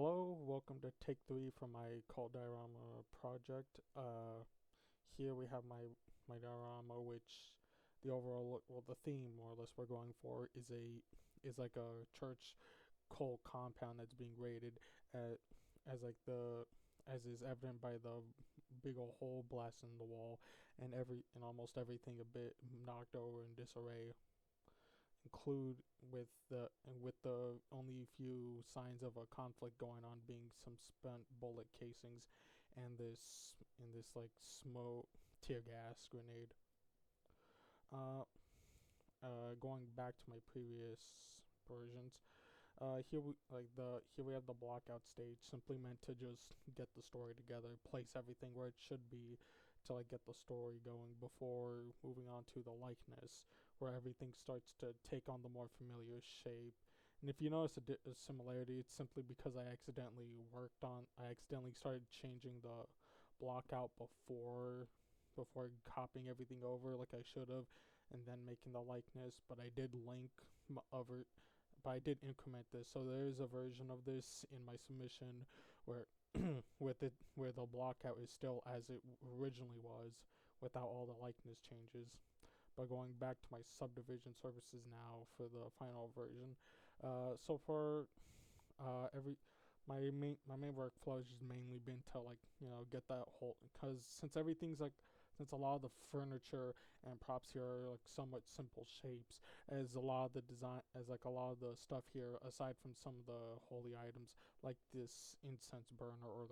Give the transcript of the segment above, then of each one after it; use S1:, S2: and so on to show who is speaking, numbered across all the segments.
S1: Hello, welcome to take 3 from my cult diorama project. Here we have my diorama, which the overall look, well, the theme more or less we're going for is like a church cult compound that's being raided at, as like the as is evident by the big old hole blast in the wall and almost everything a bit knocked over in disarray, include with the only few signs of a conflict going on being some spent bullet casings and this like smoke tear gas grenade. uh Going back to my previous versions, here we have the blockout stage, simply meant to just get the story together, place everything where it should be to like get the story going before moving on to the likeness, where everything starts to take on the more familiar shape. And if you notice a similarity, it's simply because I accidentally started changing the block out before copying everything over like I should have, and then making the likeness. But I did increment this, so there is a version of this in my submission where where the blockout is still as it originally was without all the likeness changes. But going back to my subdivision services now for the final version, so far, every my main workflow has just mainly been to like get that whole, because since a lot of the furniture and props here are like somewhat simple shapes, as like a lot of the stuff here, aside from some of the holy items like this incense burner or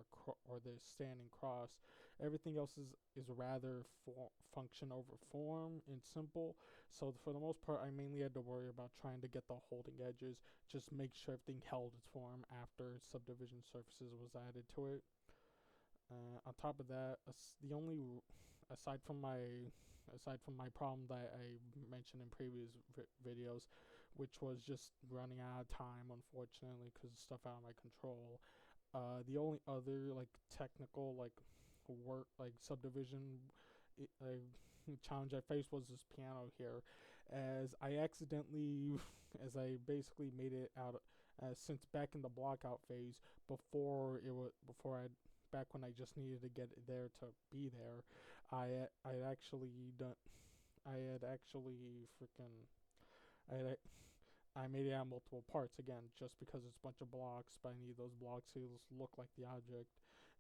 S1: this standing cross, everything else is rather function over form and simple. So for the most part, I mainly had to worry about trying to get the holding edges, just make sure everything held its form after subdivision surfaces was added to it. On top of that, the only aside from my problem that I mentioned in previous videos, which was just running out of time, unfortunately, because of stuff out of my control. The only other like technical like work like subdivision challenge I faced was this piano here, as I accidentally, as I basically made it out, since back in the blockout phase, before I back when I just needed to get it there to be there, I had actually done, I had actually freaking, I had I made it out of multiple parts again, just because it's a bunch of blocks, but I need those blocks to look like the object.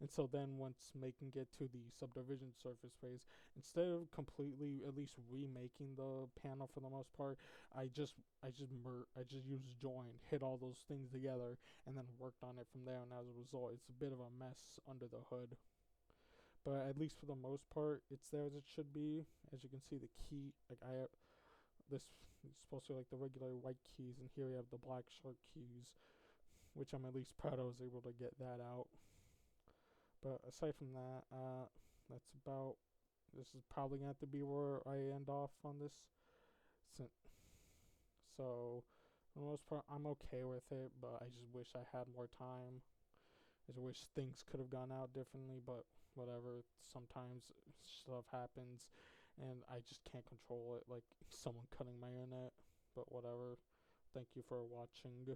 S1: And so then once making it to the subdivision surface phase, instead of completely at least remaking the panel for the most part, I just used join, hit all those things together, and then worked on it from there. And as a result, it's a bit of a mess under the hood. But at least for the most part, it's there as it should be. As you can see, the key, like this is supposed to be like the regular white keys, and here we have the black shark keys, which I'm at least proud I was able to get that out. But aside from that, that's about, this is probably going to have to be where I end off on this. So for the most part, I'm okay with it, but I just wish I had more time. I just wish things could have gone out differently, but whatever. Sometimes stuff happens, and I just can't control it, like someone cutting my internet. But whatever. Thank you for watching.